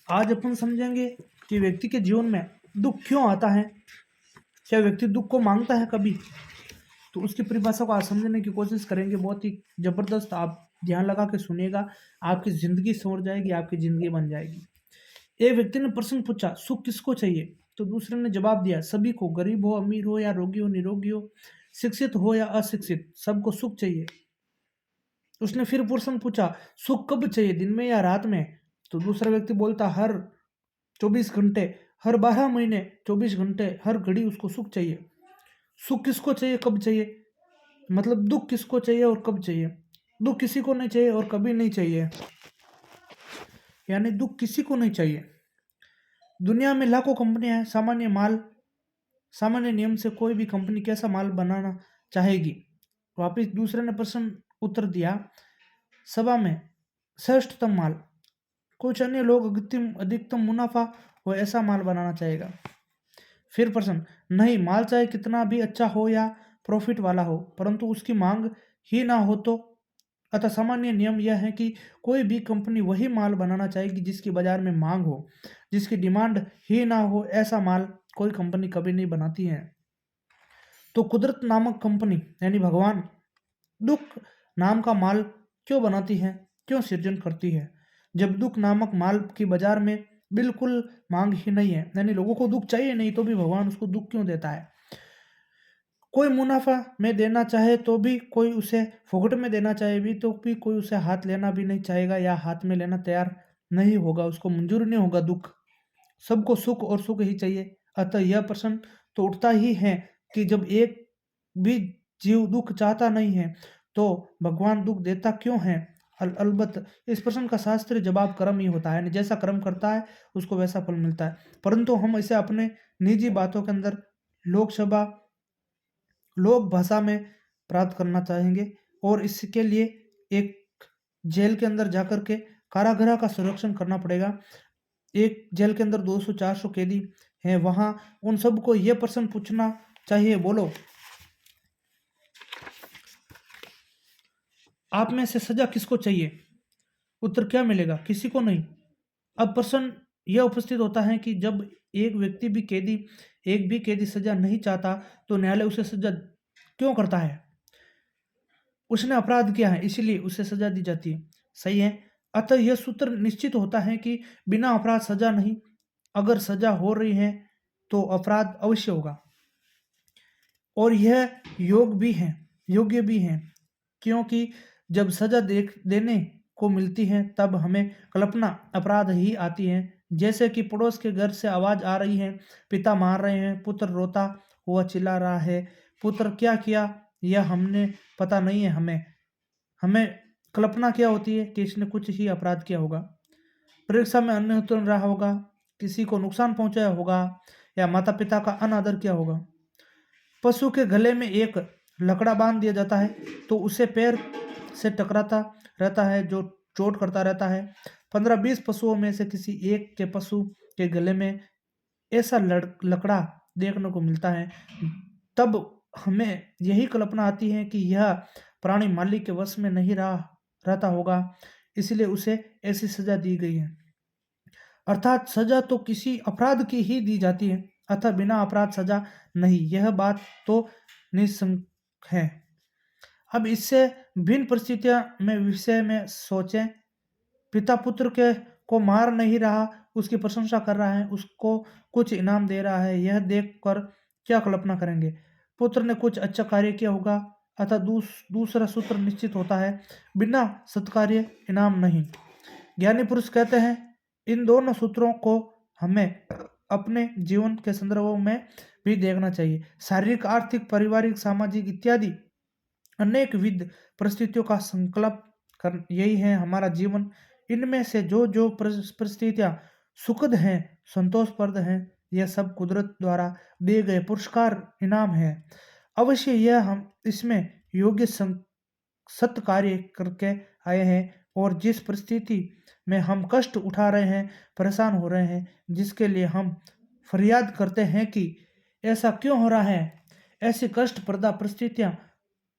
आज अपन समझेंगे कि व्यक्ति के जीवन में दुख क्यों आता है। क्या व्यक्ति दुख को मांगता है कभी? तो उसकी परिभाषा को आज समझने की कोशिश करेंगे। बहुत ही जबरदस्त, आप ध्यान लगा के सुनिएगा, आपकी जिंदगी संवर जाएगी, आपकी जिंदगी बन जाएगी। एक व्यक्ति ने प्रश्न पूछा, सुख किसको चाहिए? तो दूसरे ने जवाब दिया, सभी को, गरीब हो अमीर हो या रोगी हो निरोगी हो, शिक्षित हो या अशिक्षित, सबको सुख चाहिए। उसने फिर प्रश्न पूछा, सुख कब चाहिए, दिन में या रात में? तो दूसरा व्यक्ति बोलता, हर 24 घंटे, हर 12 महीने, 24 घंटे, हर घड़ी उसको सुख चाहिए। सुख किसको चाहिए, कब चाहिए? मतलब दुख किसको चाहिए और कब चाहिए? दुख किसी को नहीं चाहिए और कभी नहीं चाहिए। यानी दुख किसी को नहीं चाहिए। दुनिया में लाखों कंपनियां हैं, सामान्य नियम से कोई भी कंपनी कैसा माल बनाना चाहेगी? वापिस दूसरे ने प्रश्न उत्तर दिया, सभा में श्रेष्ठतम माल। कुछ अन्य लोग अधिकतम मुनाफा हो ऐसा माल बनाना चाहेगा। फिर प्रश्न, नहीं, माल चाहे कितना भी अच्छा हो या प्रॉफिट वाला हो, परंतु उसकी मांग ही ना हो तो? अतः सामान्य नियम यह है कि कोई भी कंपनी वही माल बनाना चाहेगी जिसकी बाजार में मांग हो। जिसकी डिमांड ही ना हो ऐसा माल कोई कंपनी कभी नहीं बनाती है। तो कुदरत नामक कंपनी यानी भगवान दुख नाम का माल क्यों बनाती है, क्यों सृजन करती है? जब दुख नामक माल की बाजार में बिल्कुल मांग ही नहीं है, यानी लोगों को दुख चाहिए नहीं, तो भी भगवान उसको दुख क्यों देता है? कोई मुनाफा में देना चाहे तो भी, कोई उसे फोकट में देना चाहे भी तो भी, कोई उसे हाथ लेना भी नहीं चाहेगा या हाथ में लेना तैयार नहीं होगा, उसको मंजूर नहीं होगा दुख। सबको सुख और सुख ही चाहिए। अतः यह प्रश्न तो उठता ही है कि जब एक भी जीव दुख चाहता नहीं है तो भगवान दुख देता क्यों है? अलबत्त इस प्रश्न का शास्त्रीय जवाब कर्म ही होता है, यानी जैसा कर्म करता है उसको वैसा फल मिलता है। परंतु हम इसे अपने निजी बातों के अंदर लोकसभा लोक भाषा में प्राप्त करना चाहेंगे, और इसके लिए एक जेल के अंदर जाकर के कारागृह का संरक्षण करना पड़ेगा। एक जेल के अंदर 200-400 कैदी हैं, वहां उन सबको यह प्रश्न पूछना चाहिए, बोलो आप में से सजा किसको चाहिए? उत्तर क्या मिलेगा? किसी को नहीं। अब प्रश्न यह उपस्थित होता है कि जब एक भी कैदी सजा नहीं चाहता तो न्यायालय उसे सजा क्यों करता है? उसने अपराध किया है, इसीलिए उसे सजा दी जाती है। सही है। अतः यह सूत्र निश्चित होता है कि बिना अपराध सजा नहीं। अगर सजा हो रही है तो अपराध अवश्य होगा, और यह योग्य भी है, क्योंकि जब सजा देने को मिलती है तब हमें कल्पना अपराध ही आती है। जैसे कि पड़ोस के घर से आवाज आ रही है, पिता मार रहे हैं, पुत्र रोता हुआ चिल्ला रहा है, पुत्र क्या किया यह हमने पता नहीं है, हमें कल्पना क्या होती है कि इसने कुछ ही अपराध किया होगा। परीक्षा में अन्य उत्तीर्ण रहा होगा, किसी को नुकसान पहुंचाया होगा, या माता पिता का अनादर किया होगा। पशु के गले में एक लकड़ा बांध दिया जाता है तो उसे पैर से टकराता रहता है, जो चोट करता रहता है। 15-20 पशुओं में से किसी एक के पशु के गले में ऐसा लकड़ा देखने को मिलता है, तब हमें यही कल्पना आती है कि यह प्राणी मालिक के वश में नहीं रहता होगा, इसलिए उसे ऐसी सजा दी गई है। अर्थात सजा तो किसी अपराध की ही दी जाती है, अतः बिना अपराध सजा नहीं, यह बात तो निसंक है। अब इससे भिन्न परिस्थितियां में विषय में सोचें। पिता पुत्र के को मार नहीं रहा, उसकी प्रशंसा कर रहा है, उसको कुछ इनाम दे रहा है, यह देखकर क्या कल्पना करेंगे? पुत्र ने कुछ अच्छा कार्य किया होगा, अतः दूसरा सूत्र निश्चित होता है, बिना सत्कार्य इनाम नहीं। ज्ञानी पुरुष कहते हैं, इन दोनों सूत्रों को हमें अपने जीवन के संदर्भों में भी देखना चाहिए। शारीरिक, आर्थिक, पारिवारिक, सामाजिक इत्यादि अनेक विध परिस्थितियों का संकल्प कर यही है हमारा जीवन। इनमें से जो जो परिस्थितियां सुखद हैं, संतोषप्रद हैं, यह सब कुदरत द्वारा दिए गए पुरस्कार इनाम है। अवश्य यह हम इसमें योग्य सत्य कार्य करके आए हैं, और जिस परिस्थिति में हम कष्ट उठा रहे हैं, परेशान हो रहे हैं, जिसके लिए हम फरियाद करते हैं कि ऐसा क्यों हो रहा है, ऐसी कष्टप्रदा परिस्थितियां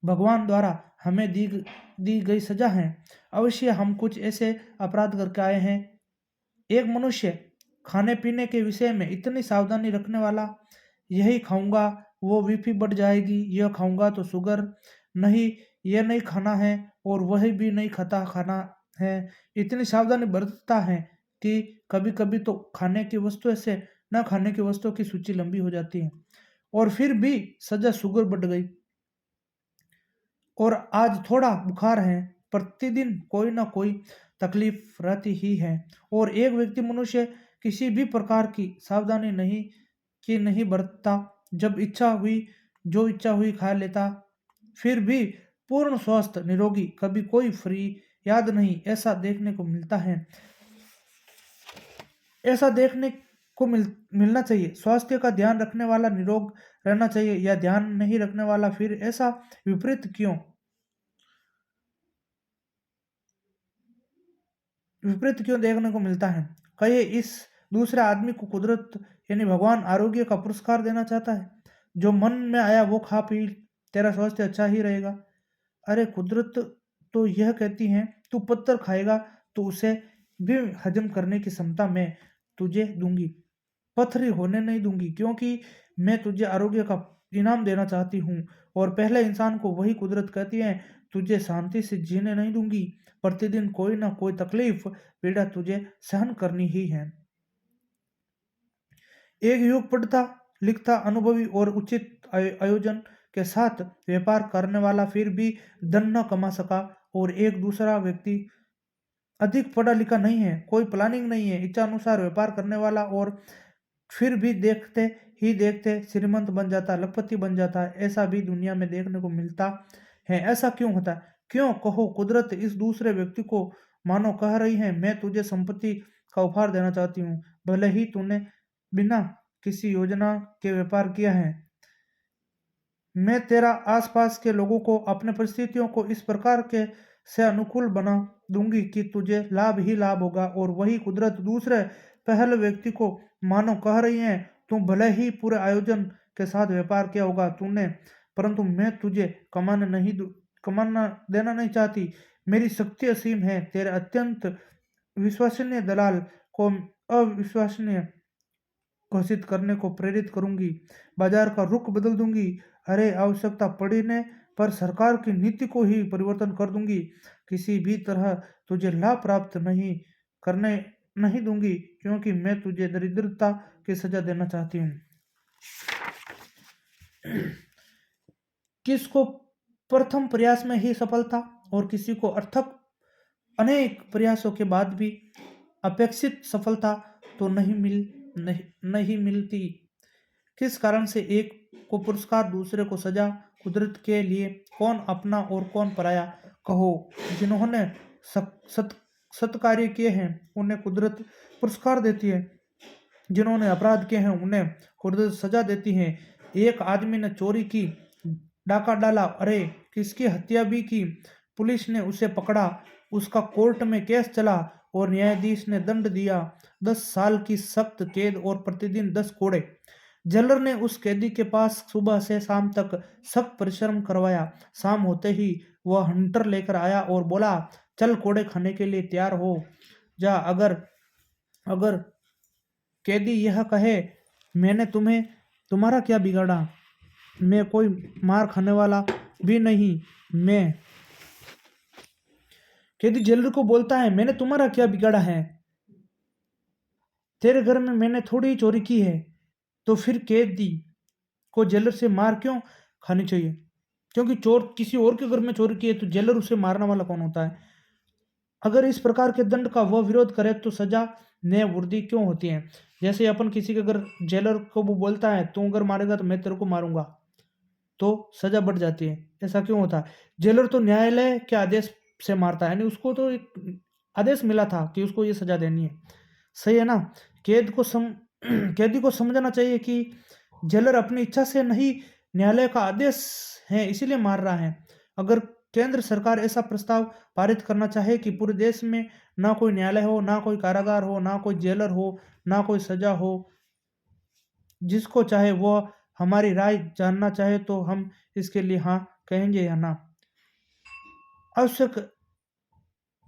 भगवान द्वारा हमें दी गई सजा है। अवश्य हम कुछ ऐसे अपराध करके आए हैं, एक मनुष्य खाने पीने के विषय में इतनी सावधानी रखने वाला, यही खाऊंगा वो बीपी बढ़ जाएगी, यह खाऊंगा तो शुगर नहीं, यह नहीं खाना है और वही भी नहीं खाता खाना है, इतनी सावधानी बरतता है कि कभी कभी तो खाने की वस्तु से न खाने की वस्तुओं की सूची लंबी हो जाती है। और फिर भी सजा शुगर बढ़ गई और आज थोड़ा बुखार है। प्रतिदिन कोई ना कोई तकलीफ रहती ही है। और एक व्यक्ति मनुष्य किसी भी प्रकार की सावधानी नहीं बरतता, जब इच्छा हुई जो इच्छा हुई खा लेता, फिर भी पूर्ण स्वस्थ निरोगी, कभी कोई फ्री याद नहीं, ऐसा देखने को मिलता है। ऐसा देखने को मिलना चाहिए। स्वास्थ्य का ध्यान रखने वाला निरोग रहना चाहिए, या ध्यान नहीं रखने वाला, फिर ऐसा विपरीत क्यों देखने को मिलता है। कहिए इस दूसरे आदमी को कुदरत यानी भगवान आरोग्य का पुरस्कार देना चाहता है। जो मन में आया वो खा पी, तेरा स्वास्थ्य अच्छा ही रहेगा। अरे कुदरत तो यह कहती है तू पत्थर खाएगा तो उसे भी हजम करने की क्षमता मैं तुझे दूंगी, पथरी होने नहीं दूंगी, क्योंकि मैं तुझे आरोग्य का इनाम देना चाहती हूँ। और पहले इंसान को वही कुदरत कहती है, तुझे शांति से जीने नहीं दूंगी, प्रतिदिन कोई ना कोई तकलीफ पीड़ा तुझे सहन करनी ही है। एक युग पढ़ता लिखता अनुभवी और उचित आयोजन के साथ व्यापार करने वाला फिर भी धन न कमा सका, और एक दूसरा व्यक्ति अधिक पढ़ा लिखा नहीं है, कोई प्लानिंग नहीं है, इच्छा अनुसार व्यापार करने वाला, और फिर भी देखते ही देखते श्रीमंत बन जाता, लखपति बन जाता है। ऐसा भी दुनिया में देखने को मिलता है। ऐसा क्यों होता है? क्यों? कहो। कुदरत इस दूसरे व्यक्ति को मानो कह रही है, मैं तुझे संपत्ति का उपहार देना चाहती हूँ, भले ही तूने बिना किसी योजना के व्यापार किया है। मैं तेरा आसपास के लोगों को अपने परिस्थितियों को इस प्रकार के से अनुकूल बना दूंगी कि तुझे लाभ ही लाभ होगा। और वही कुदरत दूसरे पहले व्यक्ति को मानो कह रही है, तू भले ही पूरे आयोजन के साथ व्यापार किया होगा तूने, परंतु मैं तुझे कमाना देना नहीं चाहती। मेरी शक्ति असीम है, तेरे अत्यंत विश्वसनीय दलाल को अविश्वसनीय घोषित करने को प्रेरित करूंगी, बाजार का रुख बदल दूंगी। अरे आवश्यकता पड़ने पर सरकार की नीति को ही परिवर्तन कर दूंगी। किसी भी तरह तुझे लाभ प्राप्त करने नहीं दूंगी, क्योंकि मैं तुझे दरिद्रता की सजा देना चाहती हूँ। किसको प्रथम प्रयास में ही सफलता, और किसी को अर्थक अनेक प्रयासों के बाद भी अपेक्षित सफलता तो नहीं मिलती। किस कारण से एक को पुरस्कार दूसरे को सजा? कुदरत के लिए कौन अपना और कौन पराया? कहो। जिन्होंने सत्कार्य किए हैं उन्हें कुदरत पुरस्कार देती है, जिन्होंने अपराध किए हैं उन्हें कुदरत सजा देती है। एक आदमी ने चोरी की, डाका डाला, अरे किसकी हत्या भी की, पुलिस ने उसे पकड़ा, उसका कोर्ट में केस चला और न्यायाधीश ने दंड दिया 10 साल की सख्त कैद और प्रतिदिन 10 कोड़े। जेलर ने उस कैदी के पास सुबह से शाम तक सख्त परिश्रम करवाया। शाम होते ही वह हंटर लेकर आया और बोला, चल कोड़े खाने के लिए तैयार हो जा। अगर अगर कैदी यह कहे, मैंने तुम्हारा क्या बिगाड़ा, मैं कोई मार खाने वाला भी नहीं, मैं कैदी जेलर को बोलता है, मैंने तुम्हारा क्या बिगाड़ा है, तेरे घर में मैंने थोड़ी ही चोरी की है, तो फिर कैदी को जेलर से मार क्यों खानी चाहिए? क्योंकि चोर किसी और के घर में चोरी की है तो जेलर उसे मारने वाला कौन होता है? अगर इस प्रकार के दंड का वह विरोध करे तो सजा न्यायवृद्धि क्यों होती है? जैसे अपन किसी के अगर जेलर को वो बोलता है, तू अगर मारेगा तो मैं तेरे को मारूंगा, तो सजा बढ़ जाती है। ऐसा क्यों होता है? जेलर तो न्यायालय के आदेश से मारता है, यानी उसको तो एक आदेश मिला था कि उसको ये सजा देनी है। सही है ना? कैदी को समझना चाहिए कि जेलर अपनी इच्छा से नहीं, न्यायालय का आदेश है इसीलिए मार रहा है। अगर केंद्र सरकार ऐसा प्रस्ताव पारित करना चाहे कि पूरे देश में ना कोई न्यायालय हो, ना कोई कारागार हो, ना कोई जेलर हो, ना कोई सजा हो, जिसको चाहे वो हमारी राय जानना चाहे तो हम इसके लिए हाँ कहेंगे या ना? आवश्यक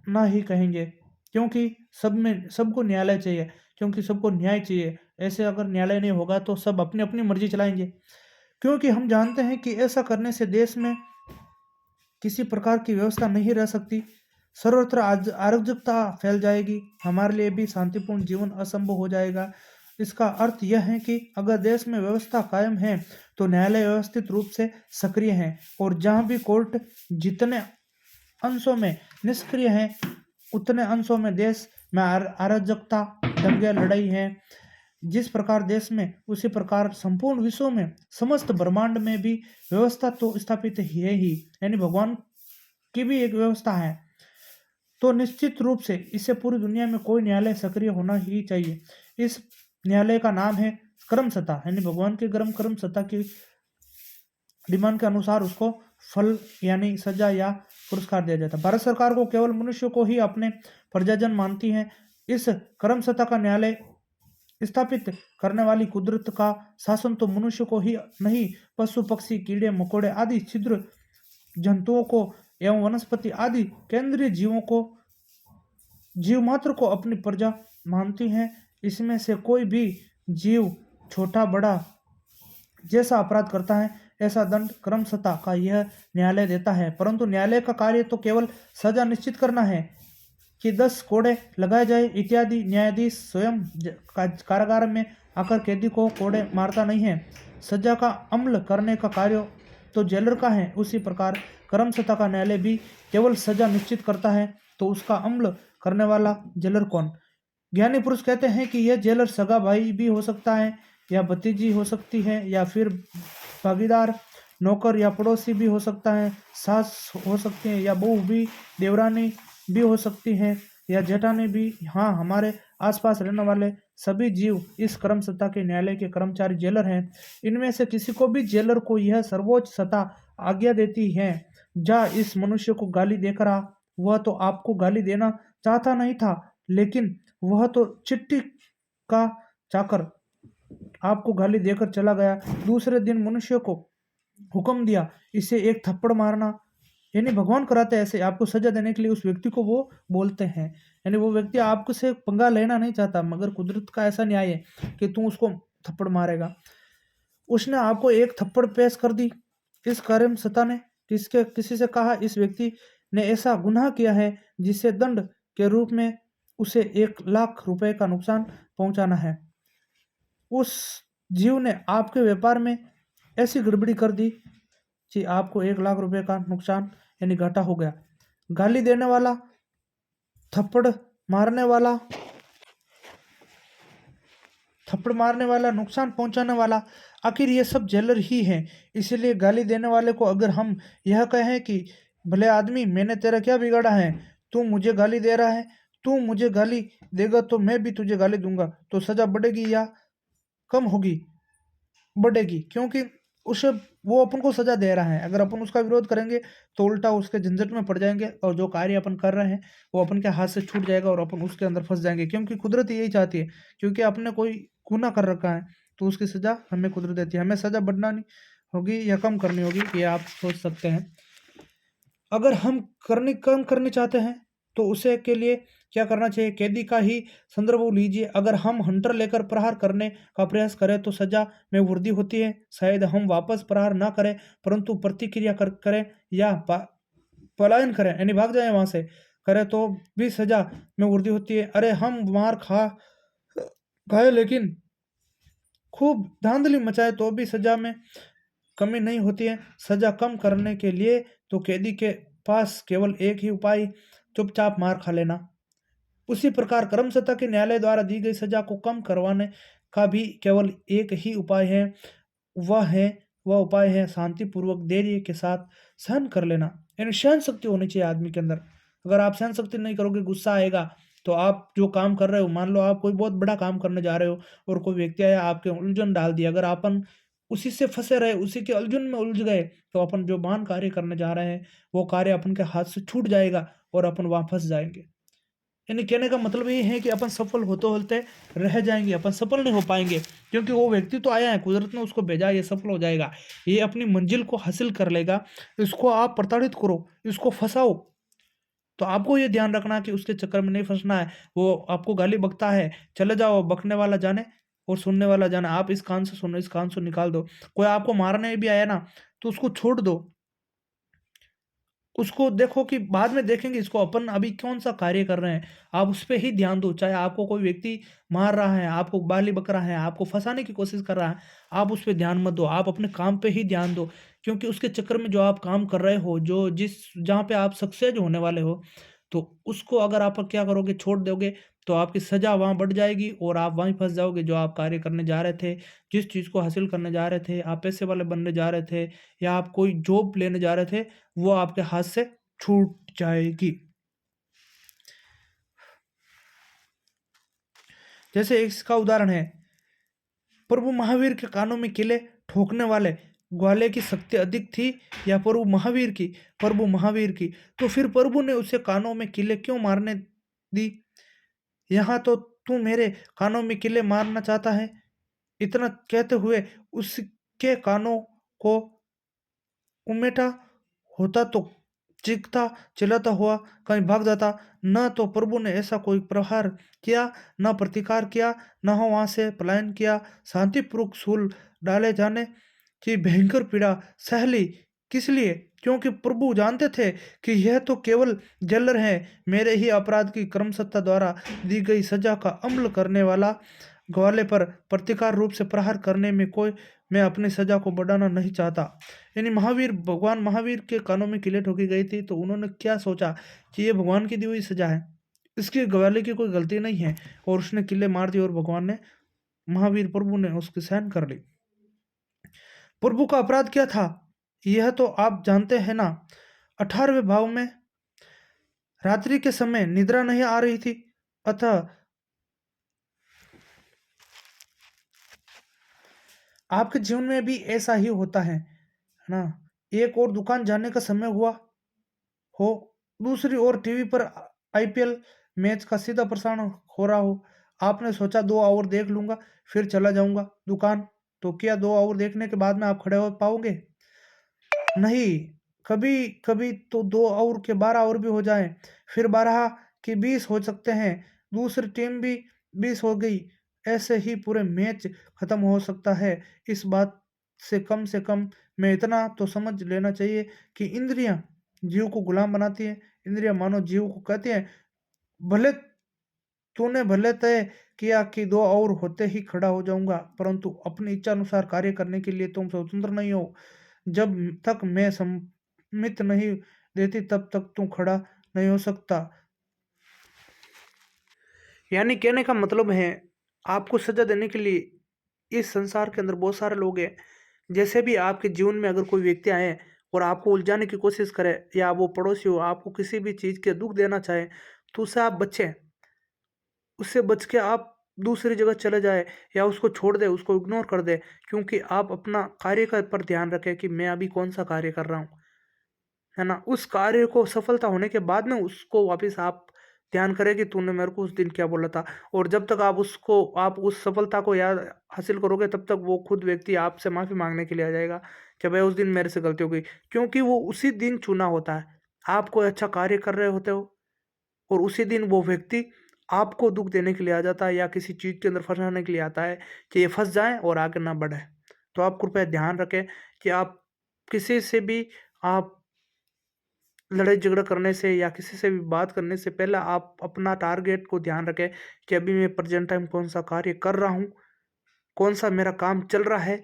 ना ही कहेंगे। क्योंकि सब में सबको न्यायालय चाहिए, क्योंकि सबको न्याय चाहिए। ऐसे अगर न्यायालय नहीं होगा तो सब अपनी अपनी मर्जी चलाएंगे, क्योंकि हम जानते हैं कि ऐसा करने से देश में किसी प्रकार की व्यवस्था नहीं रह सकती। सर्वत्र अराजकता फैल जाएगी, हमारे लिए भी शांतिपूर्ण जीवन असंभव हो जाएगा। इसका अर्थ यह है कि अगर देश में व्यवस्था कायम है तो न्यायालय व्यवस्थित रूप से सक्रिय है, और जहां भी कोर्ट जितने अंशों में निष्क्रिय है उतने अंशों में देश में अराजकता, दंगे, लड़ाई है। जिस प्रकार देश में उसी प्रकार संपूर्ण विश्व में, समस्त ब्रह्मांड में भी व्यवस्था तो स्थापित है ही, यानी भगवान की भी एक व्यवस्था है। तो निश्चित रूप से इससे पूरी दुनिया में कोई न्यायालय सक्रिय होना ही चाहिए। इस न्यायालय का नाम है कर्म सत्ता, यानी भगवान की कर्म सत्ता की डिमांड के अनुसार उसको फल यानी सजा या पुरस्कार दिया जाता है। भारत सरकार को केवल मनुष्य को ही अपने प्रजाजन मानती है। इस कर्म सत्ता का न्यायालय स्थापित करने वाली कुदरत का शासन तो मनुष्य को ही नहीं, पशु पक्षी, कीड़े मकोड़े आदि छिद्र जंतुओं को एवं वनस्पति आदि केंद्रीय जीव मात्र को अपनी प्रजा मानती हैं। इसमें से कोई भी जीव छोटा बड़ा जैसा अपराध करता है ऐसा दंड कर्म सत्ता का यह न्यायालय देता है। परंतु न्यायालय का कार्य तो केवल सजा निश्चित करना है कि 10 कोड़े लगाए जाए इत्यादि। न्यायाधीश स्वयं कारागार में आकर कैदी को कोड़े मारता नहीं है। सजा का अमल करने का कार्य तो जेलर का है। उसी प्रकार कर्म सत्ता का न्यायालय भी केवल सजा निश्चित करता है, तो उसका अमल करने वाला जेलर कौन? ज्ञानी पुरुष कहते हैं कि यह जेलर सगा भाई भी हो सकता है, या भतीजी हो सकती है, या फिर भागीदार, नौकर या पड़ोसी भी हो सकता है, सास हो सकती है, या बहू भी, देवरानी भी हो सकती है, या जेठानी भी। हाँ, हमारे आसपास रहने वाले सभी जीव इस कर्म सत्ता के न्यायालय के कर्मचारी जेलर हैं। इनमें से किसी को भी जेलर को यह सर्वोच्च सत्ता आज्ञा देती है, जा इस मनुष्य को गाली देकर आ। वह तो आपको गाली देना चाहता नहीं था, लेकिन वह तो चिट्ठी का चाकर आपको गाली देकर चला गया। दूसरे दिन मनुष्य को हुक्म दिया, इसे एक थप्पड़ मारना। यानी भगवान कराते हैं ऐसे, आपको सजा देने के लिए उस व्यक्ति को वो बोलते हैं। यानी वो व्यक्ति आपको से पंगा लेना नहीं चाहता, मगर कुदरत का ऐसा न्याय है कि तू उसको थप्पड़ मारेगा। उसने आपको एक थप्पड़ पेश कर दी। इस कर्म सत्ता ने किसी से कहा, इस व्यक्ति ने ऐसा गुनाह किया है जिससे दंड के रूप में उसे 1 लाख रुपए का नुकसान पहुंचाना है। उस जीव ने आपके व्यापार में ऐसी गड़बड़ी कर दी कि आपको 1 लाख रुपए का नुकसान यानी घाटा हो गया। गाली देने वाला, थप्पड़ मारने वाला, नुकसान पहुंचाने वाला, आखिर ये सब जेलर ही हैं। इसीलिए गाली देने वाले को अगर हम यह कहें कि भले आदमी, मैंने तेरा क्या बिगाड़ा है, तू मुझे गाली दे रहा है, तू मुझे गाली देगा तो मैं भी तुझे गाली दूंगा, तो सजा बढ़ेगी या कम होगी? बढ़ेगी, क्योंकि उसे वो अपन को सजा दे रहा है। अगर अपन उसका विरोध करेंगे तो उल्टा उसके झंझट में पड़ जाएंगे, और जो कार्य अपन कर रहे हैं वो अपन के हाथ से छूट जाएगा और अपन उसके अंदर फंस जाएंगे। क्योंकि कुदरत यही चाहती है, क्योंकि आपने कोई गुनाह कर रखा है तो उसकी सजा हमें कुदरत देती है। हमें सजा बढ़ानी होगी या कम करनी होगी, ये आप सोच सकते हैं। अगर हम कम करनी चाहते हैं तो उसे के लिए क्या करना चाहिए? कैदी का ही संदर्भ लीजिए। अगर हम हंटर लेकर प्रहार करने का प्रयास करें तो सजा में वृद्धि होती है। शायद हम वापस प्रहार ना करें, परंतु प्रतिक्रिया करें या पलायन करें, यानी भाग जाए वहां से, करें तो भी सजा में वृद्धि होती है। अरे हम मार खाए लेकिन खूब धांधली मचाए तो भी सजा में कमी नहीं होती है। सजा कम करने के लिए तो कैदी के पास केवल एक ही उपाय, चुपचाप मार खा लेना। उसी प्रकार कर्म सत्ता के न्यायालय द्वारा दी गई सजा को कम करवाने का भी केवल एक ही उपाय है। वह उपाय है शांतिपूर्वक धैर्य के साथ सहन कर लेना। यानी सहन शक्ति होनी चाहिए आदमी के अंदर। अगर आप सहन शक्ति नहीं करोगे, गुस्सा आएगा, तो आप जो काम कर रहे हो, मान लो आप कोई बहुत बड़ा काम करने जा रहे हो और कोई व्यक्ति आया आपके उलझन डाल दिया, अगर अपन उसी से फंसे रहे, उसी के उलझन में उलझ गए, तो अपन जो महान कार्य करने जा रहे हैं वो कार्य अपन के हाथ से छूट जाएगा और अपन वहां फंस जाएंगे। यानी कहने का मतलब ये है कि अपन सफल होते होते रह जाएंगे, अपन सफल नहीं हो पाएंगे, क्योंकि वो व्यक्ति तो आया है, कुदरत ने उसको भेजा, ये सफल हो जाएगा, ये अपनी मंजिल को हासिल कर लेगा। इसको आप प्रताड़ित करो, इसको फंसाओ, तो आपको ये ध्यान रखना कि उसके चक्कर में नहीं फँसना है। वो आपको गाली बकता है, चले जाओ, बकने वाला जाने और सुनने वाला जाने। आप इस कान से सुनो, इस कान से निकाल दो। कोई आपको मारने भी आया ना, तो उसको छोड़ दो। उसको देखो कि बाद में देखेंगे इसको, अपन अभी कौन-सा कार्य कर रहे हैं, आप उस पे ही ध्यान दो। चाहे आपको कोई व्यक्ति मार रहा है, आपको गाली बक रहा है, आपको फँसाने की कोशिश कर रहा है, आप उस पे ध्यान मत दो, आप अपने काम पे ही ध्यान दो। क्योंकि उसके चक्कर में जो आप काम कर रहे हो, जो जिस जहाँ पे आप सक्सेस होने वाले हो, तो उसको अगर आप क्या करोगे, छोड़ दोगे, तो आपकी सज़ा वहाँ बढ़ जाएगी और आप वहीं फँस जाओगे जो आप कार्य करने जा रहे थे, जिस चीज़ को हासिल करने जा रहे थे, आप पैसे वाले बनने जा रहे थे या आप कोई जॉब लेने जा रहे थे, वो आपके हाथ से छूट जाएगी। जैसे इसका उदाहरण है, प्रभु महावीर के कानों में किले ठोकने वाले ग्वाले की शक्ति अधिक थी या प्रभु महावीर की? प्रभु महावीर की। तो फिर प्रभु ने उसे कानों में किले क्यों मारने दी? यहाँ तो तू मेरे कानों में किले मारना चाहता है। इतना कहते हुए उसके कानों को उमेटा होता तो चीखता चिल्लाता हुआ कहीं भाग जाता। न तो प्रभु ने ऐसा कोई प्रहार किया, न प्रतिकार किया, न हो वहां से पलायन किया। शांतिपूर्वक सूल डाले जाने की भयंकर पीड़ा सह ली। किस लिए? क्योंकि प्रभु जानते थे कि यह तो केवल जलर है, मेरे ही अपराध की कर्मसत्ता द्वारा दी गई सजा का अमल करने वाला। ग्वाले पर प्रतिकार रूप से प्रहार करने में कोई मैं अपनी सजा को बढ़ाना नहीं चाहता। यानी भगवान महावीर के कानों में किले ठोकी गई थी, तो उन्होंने क्या सोचा कि ये भगवान की दी हुई सजा है, इसकी ग्वाले की कोई गलती नहीं है, और उसने किले मार दिए और भगवान ने, महावीर प्रभु ने उसकी सहन कर ली। प्रभु का अपराध क्या था, यह तो आप जानते हैं ना। 18वें भाव में रात्रि के समय निद्रा नहीं आ रही थी, अतः आपके जीवन में भी ऐसा ही होता है ना। एक और दुकान जाने का समय हुआ हो, दूसरी ओर टीवी पर आईपीएल मैच का सीधा प्रसारण हो रहा हो। आपने सोचा 2 आवर देख लूंगा फिर चला जाऊंगा दुकान। तो क्या 2 आवर देखने के बाद में आप खड़े हो पाओगे? नहीं। कभी कभी तो 2 आवर के 12 आवर भी हो जाएं, फिर 12 के 20 हो सकते हैं, दूसरी टीम भी 20 हो गई, ऐसे ही पूरे मैच खत्म हो सकता है। इस बात से कम में इतना तो समझ लेना चाहिए कि इंद्रियां जीव को गुलाम बनाती है। इंद्रियां मानो जीव को कहती हैं, भले तूने भले तय किया कि 2 आवर होते ही खड़ा हो जाऊंगा, परंतु अपनी इच्छा अनुसार कार्य करने के लिए तुम स्वतंत्र नहीं हो। जब तक मैं सम्मित नहीं देती तब तक तू खड़ा नहीं हो सकता। यानी कहने का मतलब है, आपको सजा देने के लिए इस संसार के अंदर बहुत सारे लोग हैं। जैसे भी आपके जीवन में अगर कोई व्यक्ति आए और आपको उलझाने की कोशिश करे, या वो पड़ोसी हो आपको किसी भी चीज़ के दुख देना चाहे, तो उससे आप बचें। उससे बच के आप दूसरी जगह चले जाए, या उसको छोड़ दे, उसको इग्नोर कर दे। क्योंकि आप अपना कार्य का पर ध्यान रखें कि मैं अभी कौन सा कार्य कर रहा हूँ, है ना। उस कार्य को सफलता होने के बाद में उसको वापस आप ध्यान करें कि तूने मेरे को उस दिन क्या बोला था। और जब तक आप उस सफलता को याद हासिल करोगे, तब तक वो खुद व्यक्ति आपसे माफ़ी मांगने के लिए आ जाएगा कि भाई उस दिन मेरे से गलती हो गई। क्योंकि वो उसी दिन चुना होता है, आप कोई अच्छा कार्य कर रहे होते हो और उसी दिन वो व्यक्ति आपको दुःख देने के लिए आ जाता है, या किसी चीज़ के अंदर फँसाने के लिए आता है कि ये फँस जाएँ और आगे ना बढ़े। तो आप कृपया ध्यान रखें कि आप किसी से भी आप लड़ाई झगड़ा करने से या किसी से भी बात करने से पहले आप अपना टारगेट को ध्यान रखें कि अभी मैं प्रेज़ेंट टाइम कौन-सा कार्य कर रहा हूँ, कौन-सा मेरा काम चल रहा है,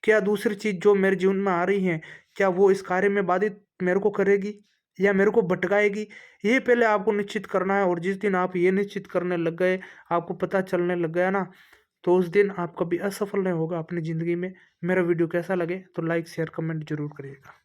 क्या दूसरी चीज़ जो मेरे जीवन में आ रही है, क्या वो इस कार्य में बाधित मेरे को करेगी या मेरे को भटकाएगी? ये पहले आपको निश्चित करना है। और जिस दिन आप ये निश्चित करने लग गए, आपको पता चलने लग गया ना, तो उस दिन आप कभी असफल नहीं होगा अपनी ज़िंदगी में। मेरा वीडियो कैसा लगे तो लाइक, शेयर, कमेंट ज़रूर करिएगा।